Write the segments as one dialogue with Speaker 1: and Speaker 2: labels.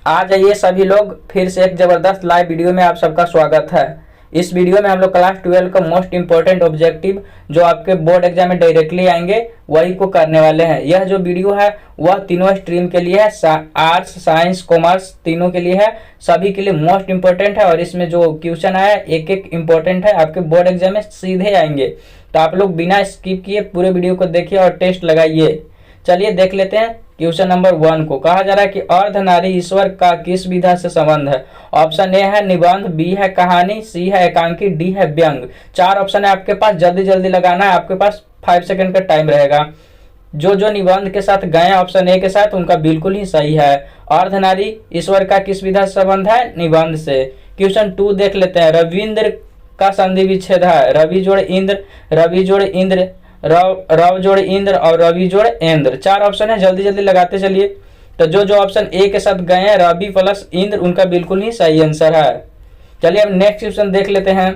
Speaker 1: आ जाइए सभी लोग, फिर से एक जबरदस्त लाइव वीडियो में आप सबका स्वागत है। इस वीडियो में हम लोग क्लास 12 का मोस्ट इंपॉर्टेंट ऑब्जेक्टिव जो आपके बोर्ड एग्जाम में डायरेक्टली आएंगे वही को करने वाले हैं। यह जो वीडियो है वह तीनों स्ट्रीम के लिए है, आर्ट्स साइंस कॉमर्स तीनों के लिए है, सभी के लिए मोस्ट इंपॉर्टेंट है। और इसमें जो क्वेश्चन आया एक एक इंपॉर्टेंट है, आपके बोर्ड एग्जाम में सीधे आएंगे। तो आप लोग बिना स्किप किए पूरे वीडियो को देखिए और टेस्ट लगाइए। चलिए देख लेते हैं क्वेश्चन नंबर 1 को। कहा जा रहा है कि अर्धनारी ईश्वर का किस विधा से संबंध है। ऑप्शन ए है निबंध, बी है कहानी, सी है एकांकी, डी है व्यंग। 4 ऑप्शन है आपके पास, जल्दी जल्दी लगाना है। आपके पास 5 सेकंड का टाइम रहेगा। जो निबंध के साथ गए ऑप्शन ए के साथ उनका बिल्कुल ही सही है। अर्धनारी ईश्वर का किस विधा से संबंध है, निबंध से। क्वेश्चन 2 देख लेते हैं। रविंद्र का संधि विच्छेद है। रवि जोड़ इंद्र, रवि जोड़ इंद्र, रव जोड़ इंद्र और रवि जोड़ इंद्र। 4 ऑप्शन है, जल्दी जल्दी लगाते चलिए। तो जो ऑप्शन ए के साथ गए हैं रवि प्लस इंद्र उनका बिल्कुल ही सही आंसर है। चलिए अब नेक्स्ट क्वेश्चन देख लेते हैं।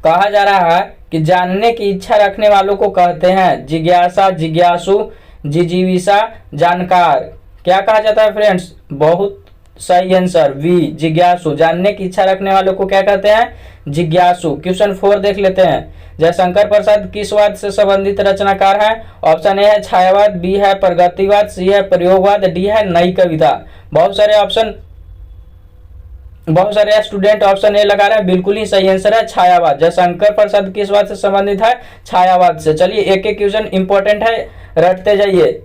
Speaker 1: कहा जा रहा है कि जानने की इच्छा रखने वालों को कहते हैं जिज्ञासा, जिज्ञासु, जिजीविषा, जानकार। क्या कहा जाता है फ्रेंड्स, बहुत सही आंसर वी, जिज्ञासु। जानने की इच्छा रखने वालों को क्या कहते हैं, जिज्ञासु। क्वेश्चन 4 देख लेते हैं। जयशंकर प्रसाद किस वाद से संबंधित रचनाकार है। ऑप्शन ए है छायावाद, बी है प्रगतिवाद, सी है प्रयोगवाद, डी है नई कविता। बहुत सारे स्टूडेंट ऑप्शन ए लगा रहे हैं, बिल्कुल ही सही आंसर है छायावाद। जयशंकर प्रसाद किस वाद से संबंधित है, छायावाद से। चलिए एक एक क्वेश्चन इंपॉर्टेंट है, रटते जाइए,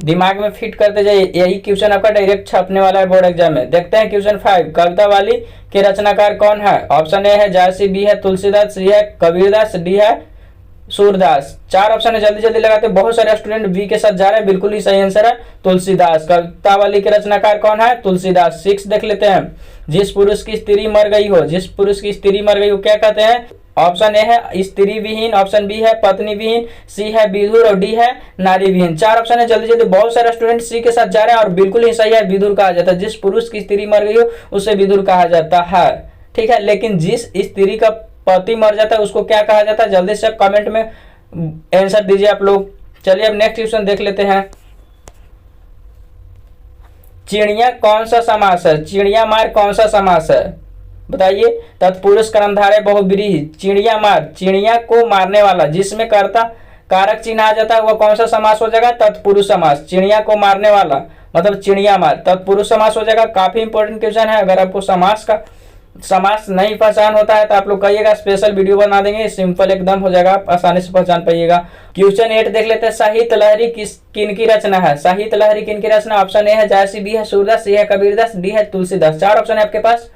Speaker 1: दिमाग में फिट करते जाइए। यही क्वेश्चन आपका डायरेक्ट छपने वाला है बोर्ड एग्जाम में। देखते हैं क्वेश्चन 5। कविता वाली के रचनाकार कौन है। ऑप्शन ए है जायसी, बी है तुलसीदास, सी है कबीरदास, डी है सूरदास। 4 ऑप्शन है, जल्दी जल्दी लगाते। बहुत सारे स्टूडेंट बी के साथ जा रहे हैं, बिल्कुल ही सही आंसर है तुलसीदास। कविता वाली के रचनाकार कौन है, तुलसीदास। 6 देख लेते हैं। जिस पुरुष की स्त्री मर गई हो, जिस पुरुष की स्त्री मर गई हो क्या कहते हैं। ऑप्शन ए है स्त्री विहीन, ऑप्शन बी है पत्नी विहीन, सी है विधुर और डी है नारी विहीन। 4 ऑप्शन है, जल्दी जल्दी। बहुत सारे स्टूडेंट सी के साथ जा रहे हैं और बिल्कुल ही सही है, विधुर कहा जाता है। जिस पुरुष की स्त्री मर गई हो उसे विधुर कहा जाता है, ठीक है। लेकिन जिस स्त्री का पति मर जाता है उसको क्या कहा जाता है, जल्दी से कमेंट में आंसर दीजिए आप लोग। चलिए अब नेक्स्ट क्वेश्चन देख लेते हैं। चिड़िया कौन सा समास है, चिड़िया मार कौन सा समास है, बताइए। तत्पुरुष कर्मधारय बहुव्रीहि। चिड़िया मार, चिड़िया को मारने वाला, जिसमें कर्ता कारक चिन्ह आ जाता है वह कौन सा समास हो जाएगा, तत्पुरुष समास। चिड़िया को मारने वाला मतलब चिड़िया मार, तत्पुरुष समास हो जाएगा। काफी इंपॉर्टेंट क्वेश्चन है। अगर आपको समास नहीं पहचान होता है तो आप लोग कहिएगा, स्पेशल वीडियो बना देंगे, सिंपल एकदम हो जाएगा, आप आसानी से पहचान पाइएगा। क्वेश्चन 8 देख लेते हैं। साहित्य लहरी किन की रचना है। साहित्य लहरी किन की रचना। ऑप्शन ए है जायसी, बी है सूरदास, सी है कबीरदास, डी है तुलसीदास। 4 ऑप्शन है आपके पास,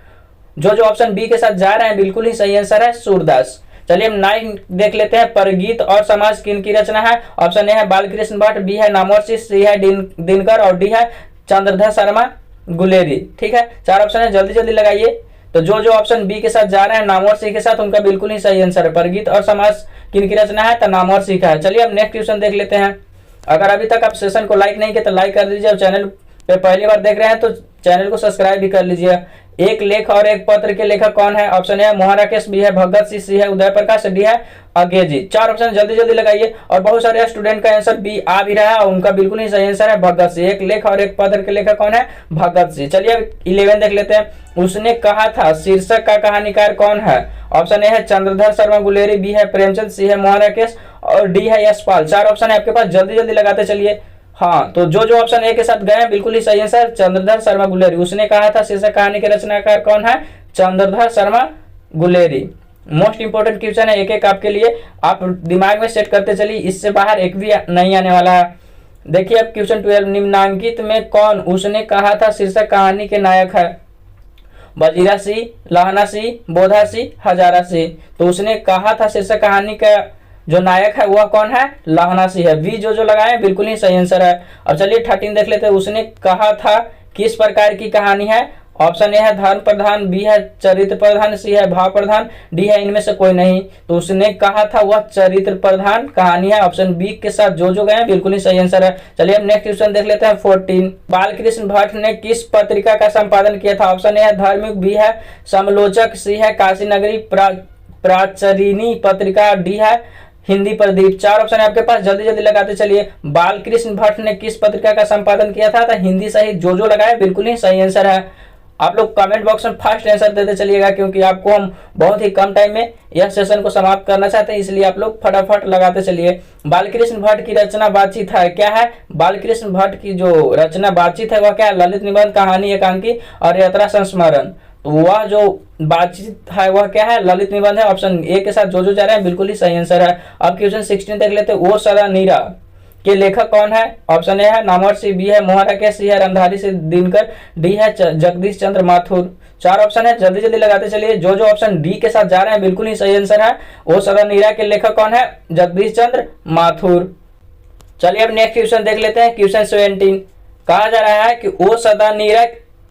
Speaker 1: जो ऑप्शन बी के साथ जा रहे हैं बिल्कुल ही सही आंसर है सूरदास। चलिए हम 9 देख लेते हैं। परगीत और समाज किन की रचना है। ऑप्शन ए है बालकृष्ण भट्ट, बी है नामवर, सी है दिनकर और डी है चंद्रधर शर्मा गुलेरी, ठीक है। 4 ऑप्शन है, जल्दी जल्दी लगाइए। तो जो ऑप्शन बी के साथ जा रहे हैं नामवर सी के साथ उनका बिल्कुल ही सही आंसर है। परगीत और समाज किन की रचना है, तो नामवर सी का है। चलिए अब नेक्स्ट क्वेश्चन देख लेते हैं। अगर अभी तक आप सेशन को लाइक नहीं किया तो लाइक कर दीजिए और चैनल पे पहली बार देख रहे हैं तो चैनल को सब्सक्राइब भी कर लीजिए। एक लेख और एक पत्र के लेखक कौन है। Option A Mohan Rakesh, B है भगत सिंह, सी है उदय प्रकाश, डी है अंग्रेजी। 4 ऑप्शन जल्दी जल्दी लगाइए। और बहुत सारे स्टूडेंट का आंसर बी आ भी रहा है और उनका बिल्कुल ही सही आंसर है भगत सिंह। एक लेख और एक पत्र के लेखक कौन है, भगत सिंह। चलिए अब 11 देख लेते हैं। उसने कहा था शीर्षक का कहानीकार कौन है। ऑप्शन ए है चंद्रधर शर्मा गुलेरी, बी है प्रेमचंद, सी है मोहन राकेश और डी है यशपाल। 4 ऑप्शन है आपके पास, जल्दी जल्दी लगाते चलिए। हाँ, तो जो ऑप्शन ए के साथ गए हैं बिल्कुल ही सही आंसर चंद्रधर शर्मा गुलेरी। उसने कहा था शीर्षक कहानी के रचनाकार कौन है, Chandradhar Sharma Guleri. Most important question है, एक एक आपके लिए, आप दिमाग में सेट करते चलिए, इससे बाहर एक भी नहीं आने वाला है। देखिए अब क्वेश्चन 12। निम्नांकित में कौन उसने कहा था शीर्षक कहानी के नायक है। वजीरा सी, लहना सी, बोधा सी, हजारा सी। तो उसने कहा था शीर्षक कहानी का जो नायक है वह कौन है, लहना सी है। वी जो लगाए बिल्कुल ही सही आंसर है। अब चलिए 13 देख लेते हैं। उसने कहा था किस प्रकार की कहानी है। ऑप्शन ए है धर्म प्रधान, बी है चरित्र प्रधान, सी है भाव प्रधान, डी है इनमें से कोई नहीं। तो उसने कहा था वह चरित्र प्रधान कहानी है। ऑप्शन बी के साथ जो गए बिल्कुल ही सही आंसर है। चलिए हम नेक्स्ट क्वेश्चन देख लेते हैं। 14 बालकृष्ण भट्ट ने किस पत्रिका का संपादन किया था। ऑप्शन ए है धार्मिक, बी है समलोचक, सी है काशी नगरी प्राचरिणी पत्रिका, डी है हिंदी प्रदीप। 4 ऑप्शन है आपके पास, जल्दी जल्दी लगाते चलिए। बालकृष्ण भट्ट ने किस पत्रिका का संपादन किया था? तो हिंदी सहित जो लगाया बिल्कुल ही सही आंसर है। आप लोग कमेंट बॉक्स में फर्स्ट आंसर देते चलिएगा, क्योंकि आपको हम बहुत ही कम टाइम में यह सेशन को समाप्त करना चाहते हैं, इसलिए आप लोग फटाफट लगाते चलिए। बालकृष्ण भट्ट की रचना बातचीत है, क्या है? बालकृष्ण भट्ट की जो रचना बातचीत है वह क्या है? ललित निबंध, कहानी, एकांकी और यात्रा संस्मरण। तो वह जो बातचीत है वह क्या है? ललित निबंध है। ऑप्शन ए के साथ जो जा रहे हैं बिल्कुल ही सही आंसर है। अब क्वेश्चन 16 देख लेते हैं। ओ सदा नीरा के लेखक कौन है? ऑप्शन ए है नामवर सिंह, बी है मोहन राकेश, सी है रामधारी सिंह दिनकर, डी है जगदीश चंद्र माथुर। 4 ऑप्शन है, जल्दी जल्दी लगाते चलिए। जो ऑप्शन डी के साथ जा रहे हैं बिल्कुल ही सही आंसर है। ओ सदा नीरा के लेखक कौन है? जगदीश चंद्र माथुर। चलिए अब नेक्स्ट क्वेश्चन देख लेते हैं। क्वेश्चन 17 कहा जा रहा है कि ओ सदा नीरा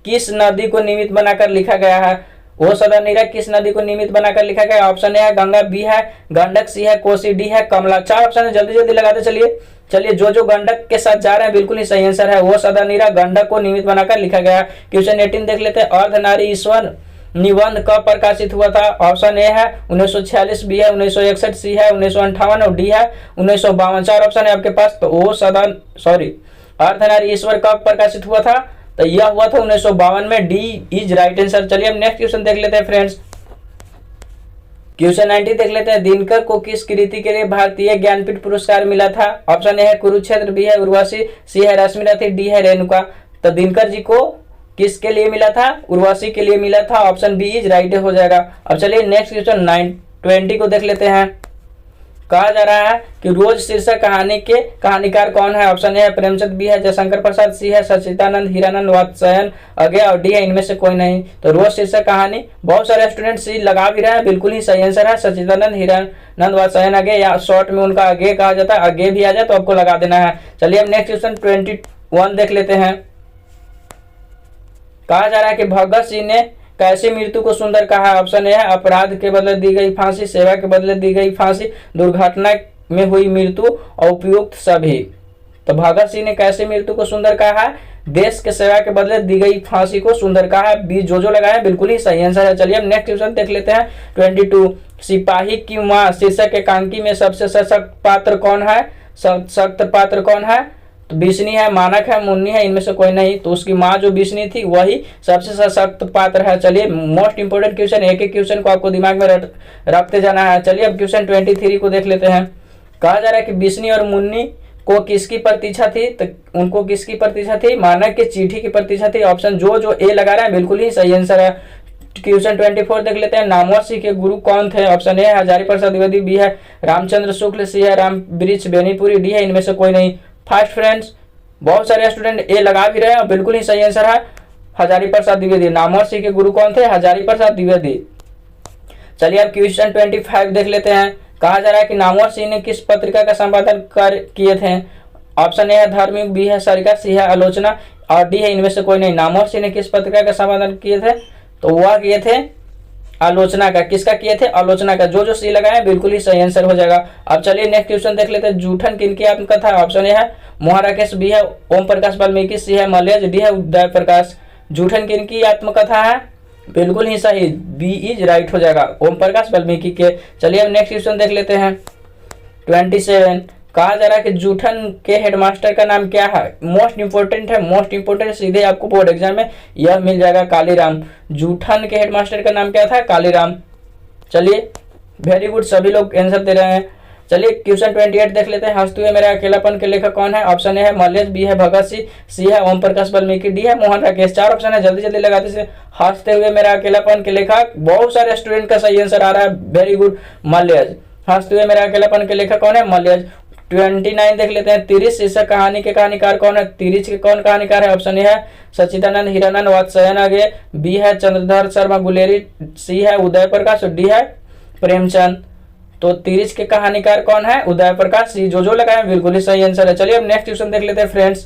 Speaker 1: किस नदी को निमित्त बनाकर लिखा गया है? ओ सदा नीरा किस नदी को निमित्त बनाकर लिखा गया? ऑप्शन ए है गंगा, बी है गंडक, सी है कोसी, डी है कमला। 4 ऑप्शन है, जल्दी जल्दी लगाते चलिए। चलिए जो गंडक के साथ जा रहे हैं बिल्कुल ही सही आंसर है। वो सदा नीरा गंडक को निमित्त बनाकर लिखा गया। क्वेश्चन 18 देख लेते हैं। अर्धनारीश्वर निबंध कब प्रकाशित हुआ था? ऑप्शन ए है 1946, बी है 1961, सी है 1958 और डी है 1952। 4 ऑप्शन है आपके पास। तो वो सदा अर्धनारीश्वर कब प्रकाशित हुआ था? तो यह हुआ था 1952 में। D is right answer. चलिए अब नेक्स्ट क्वेश्चन देख लेते हैं फ्रेंड्स। क्वेश्चन 90 देख लेते हैं। दिनकर को किस कृति के लिए भारतीय ज्ञानपीठ पुरस्कार मिला था? ऑप्शन ए है कुरुक्षेत्र, बी है उर्वशी, सी है रश्मिरथी, डी है रेणुका। तो दिनकर जी को किसके लिए मिला था? उर्वशी के लिए मिला था। ऑप्शन बी इज राइट हो जाएगा। अब चलिए नेक्स्ट क्वेश्चन 20 को देख लेते हैं। कहा जा रहा है कि रोज शीर्षक कहानी के कहानीकार कौन है? ऑप्शन ए है प्रेमचंद, बी है जयशंकर प्रसाद, सी है सच्चिदानंद हीरानंद वात्स्यायन अगे और डी है इनमें से कोई नहीं। तो रोज शीर्षक कहानी, बहुत सारे स्टूडेंट सी लगा भी रहे हैं, बिल्कुल ही सही आंसर है सच्चिदानंद हीरानंद वात्स्यायन अगे, या शॉर्ट में उनका अगे कहा जाता है। अगे भी आ जाए तो आपको लगा देना है। चलिए अब नेक्स्ट क्वेश्चन 21 देख लेते हैं। कहा जा रहा है कि भगत सिंह ने कैसी मृत्यु को सुंदर कहा? ऑप्शन ए है अपराध के बदले दी गई फांसी, सेवा के बदले दी गई फांसी, दुर्घटना में हुई मृत्यु और उपयुक्त सभी। तो भगत सिंह ने कैसी मृत्यु को सुंदर कहा है? देश के सेवा के बदले दी गई फांसी को सुंदर कहा है। बी जो लगाया बिल्कुल ही सही आंसर है। चलिए अब नेक्स्ट क्वेश्चन देख लेते हैं 22। सिपाही की मां शीर्षक एकांकी में सबसे सशक्त पात्र कौन है? सशक्त पात्र कौन है? तो बिस्नी है, मानक है, मुन्नी है, इनमें से कोई नहीं। तो उसकी माँ जो बिस्नी थी वही सबसे सशक्त पात्र है। चलिए मोस्ट इंपोर्टेंट क्वेश्चन, एक एक क्वेश्चन को आपको दिमाग में रखते जाना है। चलिए अब क्वेश्चन 23 को देख लेते हैं। कहा जा रहा है कि बिस्नी और मुन्नी को किसकी प्रतीक्षा थी? तो उनको किसकी प्रतीक्षा थी? मानक के चिट्ठी की प्रतीक्षा थी। ऑप्शन जो ए लगा रहा है बिल्कुल ही सही आंसर है। क्वेश्चन 24 देख लेते हैं। नामवर सिंह के गुरु कौन थे? Option A Hazari Prasad Dwivedi, B है रामचंद्र शुक्ल, सी है राम वृक्ष बेनीपुरी, डी है इनमें से कोई नहीं। फर्स्ट फ्रेंड्स बहुत सारे स्टूडेंट ए लगा भी रहे हैं और बिल्कुल ही सही आंसर है हजारी प्रसाद द्विवेदी। नामवर सिंह के गुरु कौन थे? हजारी प्रसाद द्विवेदी। चलिए अब क्वेश्चन 25 देख लेते हैं। कहा जा रहा है कि नामवर सिंह ने किस पत्रिका का संपादन किए थे? ऑप्शन ए है धार्मिक, बी है सरिका, सी है आलोचना और डी है इनमें से कोई नहीं। नामवर सिंह ने किस पत्रिका का संपादन किए थे? तो वह किए थे आलोचना का। किसका किए थे? आलोचना का। जो सी लगाए बिल्कुल ही सही आंसर हो जाएगा। अब चलिए नेक्स्ट क्वेश्चन देख लेते हैं। जूठन किनकी आत्मकथा? ऑप्शन ए है मोहन राकेश, बी है ओम प्रकाश वाल्मीकि, सी है मलयज, डी है उदय प्रकाश। जूठन किनकी आत्मकथा है? बिल्कुल ही सही, बी इज राइट हो जाएगा, ओम प्रकाश वाल्मीकि के। चलिए अब नेक्स्ट क्वेश्चन देख लेते हैं 27। कहा जा रहा है कि जूठन के हेडमास्टर का नाम क्या है? मोस्ट इंपोर्टेंट है, मोस्ट इंपोर्टेंट, सीधे आपको बोर्ड एग्जाम में यह मिल जाएगा, कालीराम। जूठन के हेडमास्टर का नाम क्या था? कालीराम। चलिए वेरी गुड, सभी लोग आंसर दे रहे हैं। चलिए क्वेश्चन 28 देख लेते हैं। हंसते हुए मेरा अकेलापन के लेखक कौन है? ऑप्शन ए है मलयज, बी है भगत सिंह, सी है ओम प्रकाश वाल्मीकि, डी है मोहन राकेश। 4 ऑप्शन है, जल्दी जल्दी लगाते से। हंसते हुए मेरा अकेलापन के लेखक, बहुत सारे स्टूडेंट का सही आंसर आ रहा है, वेरी गुड, मलयज। हंसते हुए मेरा अकेलापन के लेखक कौन है? मलयज। 29 देख लेते हैं। तिरिच शीर्षक कहानी के कहानीकार कौन है? तिरिच के कौन कहानीकार है? ऑप्शन ए है सच्चिदानंद हीरानंद वात्स्यायन अगे, बी है चंद्रधर शर्मा गुलेरी, सी है उदय प्रकाश और डी है प्रेमचंद। तो तिरिच के कहानीकार कौन है? उदय प्रकाश। सी जो लगाए बिल्कुल ही सही आंसर है। चलिए अब नेक्स्ट क्वेश्चन देख लेते हैं फ्रेंड्स,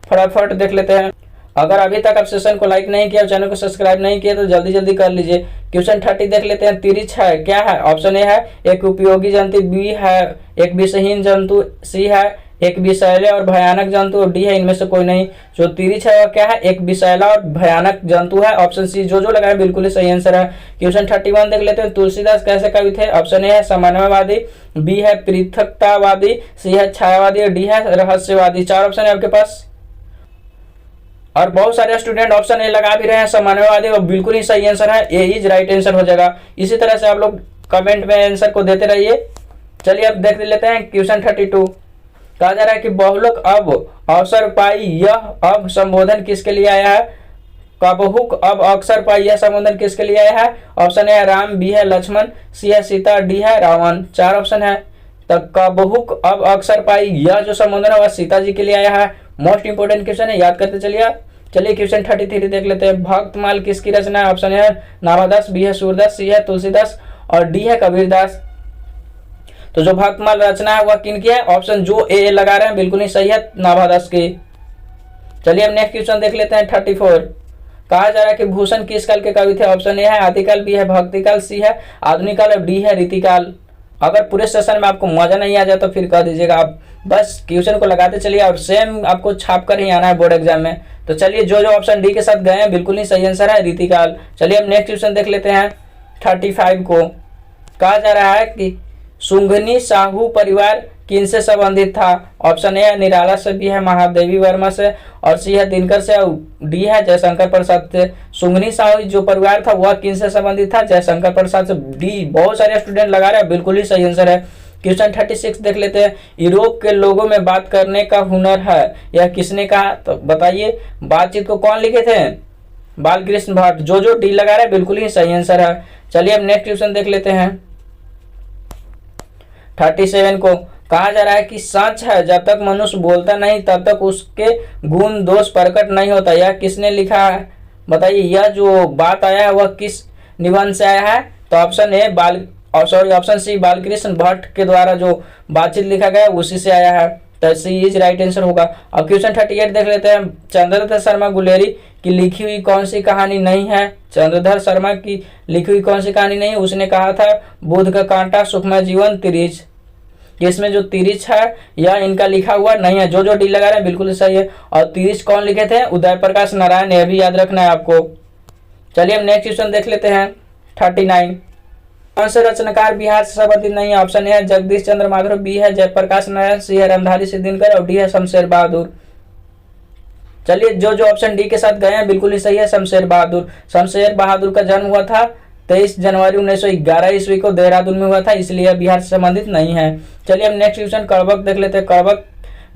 Speaker 1: फटाफट देख लेते हैं। अगर अभी तक आप सेशन को लाइक नहीं किया, चैनल को सब्सक्राइब नहीं किया तो जल्दी जल्दी कर लीजिए। क्वेश्चन 30 देख लेते हैं। तिरिच है क्या है? ऑप्शन ए है एक उपयोगी जंतु, बी है एक विषहीन जंतु, सी है एक विषैले और भयानक जंतु, डी है इनमें से कोई नहीं। जो तिरिच है वह क्या है, एक विषैला और भयानक जंतु है। ऑप्शन सी जो लगाए बिल्कुल ही सही आंसर है। क्वेश्चन 31 देख लेते हैं। तुलसीदास कैसे कवि थे? ऑप्शन ए है समन्वयवादी, बी है पृथकतावादी, सी है छायावादी और डी है रहस्यवादी। 4 ऑप्शन है आपके पास और बहुत सारे स्टूडेंट ऑप्शन ए लगा भी रहे हैं समन्वयवादी, और बिल्कुल ही सही आंसर है, ए इज राइट आंसर हो जाएगा। इसी तरह से आप लोग कमेंट में आंसर को देते रहिए। चलिए अब देख लेते हैं क्वेश्चन 32। कहा जा रहा है कि बहुलोक अब अवसर पाई यह अब संबोधन किसके लिए आया है? कबहुक अब अवसर पाई यह संबोधन किसके लिए आया है? ऑप्शन है राम, बी है लक्ष्मण, सी है सीता, डी है रावण। 4 ऑप्शन है। तो कबहुक अब अवसर पाई यह जो संबोधन है वह सीता जी के लिए आया है। मोस्ट इंपोर्टेंट क्वेश्चन है, याद करते चलिए। चलिए क्वेश्चन 33 देख लेते हैं। भक्तमाल किसकी रचना है? ऑप्शन है नाभादास, बी है सूरदास, सी है तुलसीदास और डी है कबीरदास। तो जो भक्तमाल रचना है वह किन की है? ऑप्शन जो ए लगा रहे हैं बिल्कुल ही सही है, नाभादास की। चलिए अब नेक्स्ट क्वेश्चन देख लेते हैं 34। कहा जा रहा है कि भूषण किस काल के कवि थे? ऑप्शन ए है आदिकाल, बी है भक्तिकाल, सी है आधुनिक काल और डी है रीतिकाल। अगर पूरे सेशन में आपको मजा नहीं आ जाए तो फिर कह दीजिएगा, आप बस क्वेश्चन को लगाते चलिए और सेम आपको छाप कर ही आना है बोर्ड एग्जाम में। तो चलिए जो जो ऑप्शन डी के साथ गए हैं बिल्कुल ही सही आंसर है रीतिकाल। चलिए अब नेक्स्ट क्वेश्चन देख लेते हैं 35 को। कहा जा रहा है कि सुंघनी साहू परिवार किनसे संबंधित था? ऑप्शन ए है निराला से, बी है महादेवी वर्मा से और सी है दिनकर से और डी है जयशंकर प्रसाद से। सुंघनी साहू जो परिवार था वह किनसे संबंधित था? जयशंकर प्रसाद से। डी बहुत सारे स्टूडेंट लगा रहे हैं, बिल्कुल ही सही आंसर है। क्वेश्चन 36 देख लेते हैं। यूरोप के लोगों में बात करने का हुनर है, यह किसने कहा? तो बताइए बातचीत को कौन लिखे थे? बालकृष्ण भट्ट। जो डी लगा रहे हैं बिल्कुल ही सही आंसर है। चलिए अब नेक्स्ट क्वेश्चन देख लेते हैं 37 को। कहा जा रहा है कि सच है जब तक मनुष्य बोलता नहीं तब तक उसके गुण दोष प्रकट नहीं होता, यह किसने लिखा है? बताइए यह जो बात आया है वह किस निबंध से आया है? तो option A option C Balkrishna Bhatt के द्वारा जो बातचीत लिखा गया उसी से आया है। तो सी इज राइट आंसर होगा। अब क्वेश्चन 38 देख लेते हैं। चंद्रधर शर्मा गुलेरी की लिखी हुई कौन सी कहानी नहीं है? चंद्रधर शर्मा की लिखी हुई कौन सी कहानी नहीं है? उसने कहा था बुध का कांटा, सुखमय जीवन, तिरिच। इसमें जो तिरिच है यह इनका लिखा हुआ नहीं है। जो डी लगा रहे हैं बिल्कुल सही है। और तिरिच कौन लिखे थे? उदय प्रकाश नारायण, यह भी याद रखना है आपको। चलिए हम नेक्स्ट क्वेश्चन देख लेते हैं 39। कौन से रचनाकार बिहार से संबंधित नहीं है? ऑप्शन ए है जगदीश चंद्र माधव, बी है जयप्रकाश नारायण, सी है रामधारी सिद्धिनकर और डी है शमशेर बहादुर। चलिए जो ऑप्शन डी के साथ गए हैं बिल्कुल ही सही है, शमशेर बहादुर। शमशेर बहादुर का जन्म हुआ था 23 जनवरी 1911 ईस्वी को देहरादून में हुआ था, इसलिए बिहार से संबंधित नहीं है। चलिए हम नेक्स्ट क्वेश्चन कड़बक देख लेते हैं। कड़बक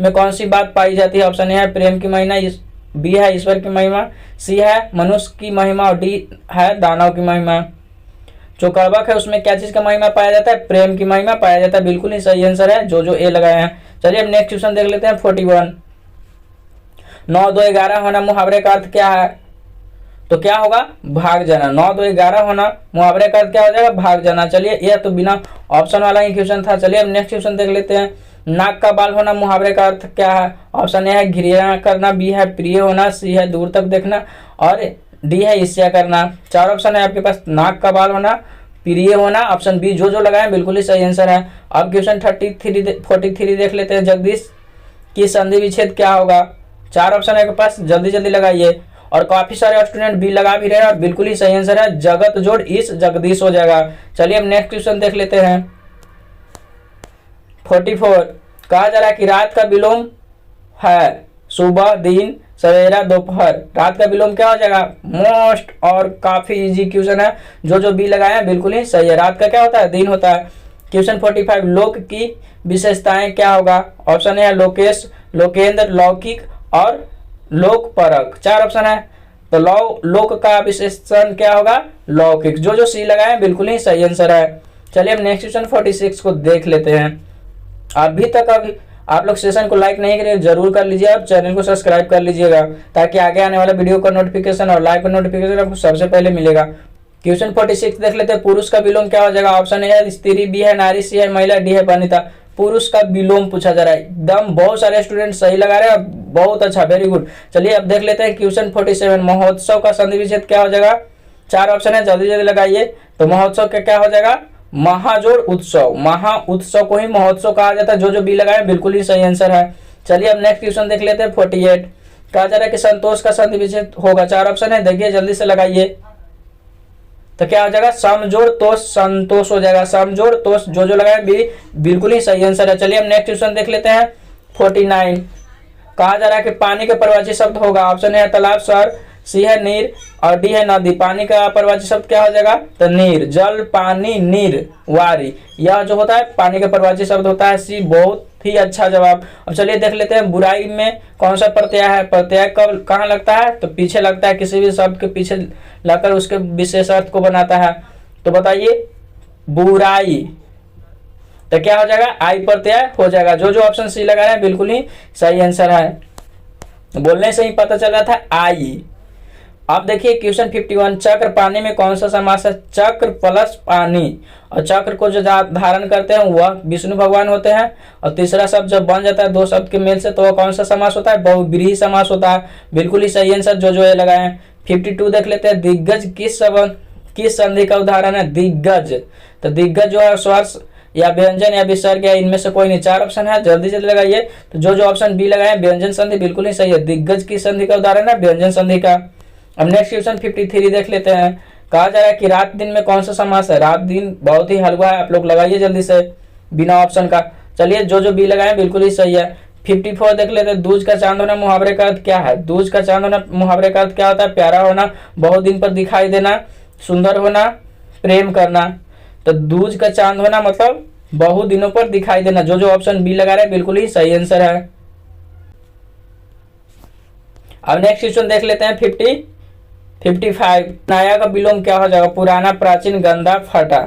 Speaker 1: में कौन सी बात पाई जाती है? ऑप्शन ए है प्रेम की महिमा, बी है ईश्वर की महिमा, सी है मनुष्य की महिमा और डी है दानव की महिमा। जो कड़बक है उसमें क्या चीज का महिमा पाया जाता है? प्रेम की महिमा पाया जाता है, बिल्कुल ही सही आंसर है जो ए लगाए हैं। चलिए हम नेक्स्ट क्वेश्चन देख लेते हैं 41। 9 2 11 होना मुहावरे का अर्थ क्या है? तो क्या होगा? भाग जाना। 9 2 11 होना मुहावरे का अर्थ क्या हो जाएगा? भाग जाना। चलिए यह तो बिना ऑप्शन वाला ही क्वेश्चन था। चलिए हम नेक्स्ट क्वेश्चन देख लेते हैं। नाक का बाल होना मुहावरे का अर्थ क्या है? ऑप्शन ए है घृणा करना, बी है प्रिय होना, सी है दूर तक देखना और डी है ईर्ष्या करना। 4 ऑप्शन है आपके पास। नाक का बाल होना, प्रिय होना, ऑप्शन बी जो लगाए बिल्कुल ही सही आंसर है। अब क्वेश्चन 43 देख लेते हैं। जगदीश की संधि विच्छेद क्या होगा? 4 ऑप्शन है आपके पास, जल्दी जल्दी लगाइए। और काफी सारे स्टूडेंट बी लगा भी रहे हैं और बिल्कुल ही सही आंसर है जगत जोड़ इस जगदीश हो जाएगा। चलिए हम नेक्स्ट क्वेश्चन देख लेते हैं 44। कहा जा रहा है कि रात का विलोम है सुबह, दिन, सवेरा, दोपहर। रात का विलोम क्या हो जाएगा? मोस्ट और काफी इजी क्वेश्चन है। जो बी लगाए हैं बिल्कुल ही सही है। रात का क्या होता है? दिन होता है। क्वेश्चन 45। लोक की विशेषताएं क्या होगा? ऑप्शन है लोकेश, लोकेंद्र, लौकिक और लोकपरक। 4 ऑप्शन है। तो लोक का विशेषण क्या होगा? लौकिक। जो सी लगाए हैं बिल्कुल ही सही आंसर है। चलिए हम नेक्स्ट क्वेश्चन 46 को देख लेते हैं। अभी तक आप लोग सेशन को लाइक नहीं करें जरूर कर लीजिए, आप चैनल को सब्सक्राइब कर लीजिएगा ताकि आगे आने वाला वीडियो का नोटिफिकेशन और लाइव का नोटिफिकेशन आपको सबसे पहले मिलेगा। क्वेश्चन 46 देख लेते हैं। पुरुष का विलोम क्या हो जाएगा? ऑप्शन ए है स्त्री, बी है नारी, सी है महिला, डी है वनिता। पुरुष का विलोम पूछा जा रहा है। एकदम बहुत सारे स्टूडेंट सही लगा रहे हैं, बहुत अच्छा, वेरी गुड। चलिए अब देख लेते हैं क्वेश्चन 47। महोत्सव का संधि विच्छेद क्या हो जाएगा? 4 ऑप्शन है, जल्दी जल्दी लगाइए। तो महोत्सव का क्या हो जाएगा? महाजोड़ उत्सव, महा उत्सव को ही महोत्सव कहा जाता है। जो बी लगाए बिल्कुल ही सही आंसर है। चलिए अब नेक्स्ट क्वेश्चन देख लेते हैं 48। कहा जा रहा है कि संतोष का संधि विच्छेद होगा। 4 ऑप्शन है, देखिए जल्दी से लगाइए। तो क्या हो जाएगा, समजोड़ तोष संतोष हो जाएगा। समजोड़ तोष जो लगाए बी बिल्कुल ही सही आंसर है। चलिए अब नेक्स्ट क्वेश्चन देख लेते हैं 49। कहा जा रहा है कि पानी का पर्वतीय शब्द होगा। ऑप्शन है तालाब, सर, सी है नीर और डी है नदी। पानी का पर्वतीय शब्द क्या हो जाएगा, तो नीर। जल, पानी, नीर, वारी, यह जो होता है पानी का पर्वतीय शब्द होता है। सी बहुत ही अच्छा जवाब। अब चलिए देख लेते हैं बुराई में कौन सा प्रत्यय है। प्रत्यय कब कहाँ लगता है, तो पीछे लगता है, किसी भी शब्द के पीछे लगकर उसके विशेष अर्थ को बनाता है। तो बताइए बुराई, तो क्या हो जाएगा, आई प्रत्यय हो जाएगा। जो ऑप्शन सी लगा रहे हैं बिल्कुल ही सही आंसर है। बोलने से ही पता चल रहा था आई। अब देखिए क्वेश्चन 51। चक्र पानी में कौन सा समास है। चक्र प्लस पानी, और चक्र को जो धारण करते हैं वह विष्णु भगवान होते हैं। और तीसरा शब्द जब बन जाता है दो शब्द के मेल से तो वह कौन सा समास होता है, बहुव्रीहि समास होता है। बिल्कुल ही सही आंसर जो ये लगाए हैं। 52 देख लेते हैं। दिग्गज किस संधि का उदाहरण है। दिग्गज, तो दिग्गज जो है स्वर या व्यंजन या विसर्ग या इनमें से कोई नहीं। 4 ऑप्शन है, जल्दी जल्दी लगाइए। तो जो ऑप्शन बी लगाए व्यंजन संधि बिल्कुल ही सही है। दिग्गज की संधि का उदाहरण है व्यंजन संधि का। अब नेक्स्ट क्वेश्चन 53 देख लेते हैं। कहा जा रहा है कि रात दिन में कौन सा समास है। रात दिन बहुत ही हलवा है, आप लोग लगाइए जल्दी से बिना ऑप्शन का। चलिए जो बी लगाए बिल्कुल ही सही है। 54 देख लेते हैं। दूज का चांद होना मुहावरे का अर्थ क्या है। दूज का चांद होना मुहावरे का अर्थ क्या होता है, प्यारा होना, बहुत दिन पर दिखाई देना, सुंदर होना, प्रेम करना। तो दूज का चांद होना मतलब बहुत दिनों पर दिखाई देना। जो ऑप्शन बी लगा रहे हैं बिल्कुल ही सही आंसर है। अब नेक्स्ट क्वेश्चन देख लेते हैं 55। नया का विलोम क्या हो जाएगा। पुराना, प्राचीन, गंदा, फटा।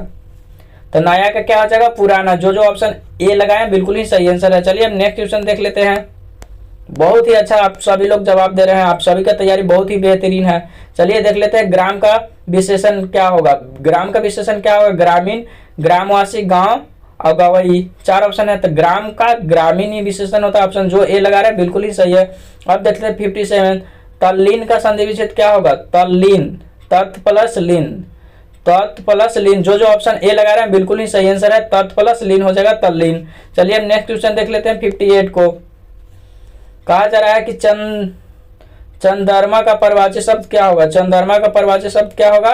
Speaker 1: तो नया का क्या हो जाएगा, पुराना। जो ऑप्शन ए लगाए बिल्कुल ही सही आंसर है। चलिए अब नेक्स्ट क्वेश्चन देख लेते हैं। बहुत ही अच्छा आप सभी लोग जवाब दे रहे हैं, आप सभी का तैयारी बहुत ही बेहतरीन है। चलिए देख लेते हैं ग्राम का विशेषण क्या होगा। ग्राम का विशेषण क्या होगा, ग्रामीण, ग्रामवासी, गांव और गवई। 4 ऑप्शन है, तो ग्राम का ग्रामीण ही विशेषण होता है। ऑप्शन जो ए लगा रहे हैं बिल्कुल ही सही है। अब देखते हैं 57। तल्लीन का संधि विच्छेद क्या होगा। तल्लीन, तत् प्लस लीन, तत् प्लस लीन। जो ऑप्शन ए लगा रहे हैं बिल्कुल ही सही आंसर है। तत् प्लस लीन हो जाएगा तल्लीन। चलिए अब नेक्स्ट क्वेश्चन देख लेते हैं 58 को। कहा जा रहा है कि चंद्रमा का पर्वतीय शब्द क्या होगा। चंद्रमा का पर्वतीय शब्द क्या होगा,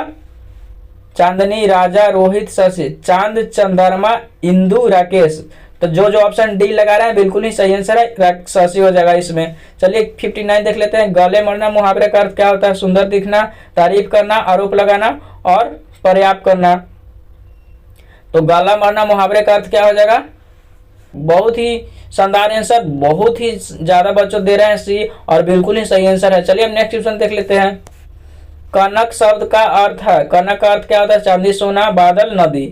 Speaker 1: चांदनी, राजा, रोहित, शशि। चांद, चंद्रमा, इंदु, राकेश। तो जो ऑप्शन डी लगा रहे हैं बिल्कुल ही सही आंसर है, शशि हो जाएगा इसमें। चलिए 59 देख लेते हैं। गले मरना मुहावरे का अर्थ क्या होता है। सुंदर दिखना, तारीफ करना, आरोप लगाना और पर्याप्त करना। तो गला मरना मुहावरे का अर्थ क्या हो जाएगा, बहुत ही शानदार आंसर, बहुत ही ज्यादा बच्चों दे रहे हैं सी और बिल्कुल ही सही आंसर है। चलिए हम नेक्स्ट क्वेश्चन देख लेते हैं। कनक शब्द का अर्थ है। कनक का अर्थ क्या होता है, चांदी, सोना, बादल, नदी।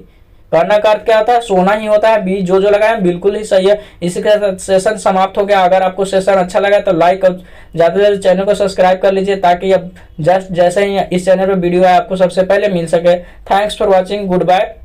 Speaker 1: कनक का अर्थ क्या होता है, सोना ही होता है। बी जो लगाए बिल्कुल ही सही है। इसी के साथ सेशन समाप्त हो गया। अगर आपको सेशन अच्छा लगा तो लाइक और ज्यादा से ज्यादा चैनल को सब्सक्राइब कर लीजिए ताकि अब जैसे ही इस चैनल पर वीडियो है आपको सबसे पहले मिल सके। Thanks for watching, good bye.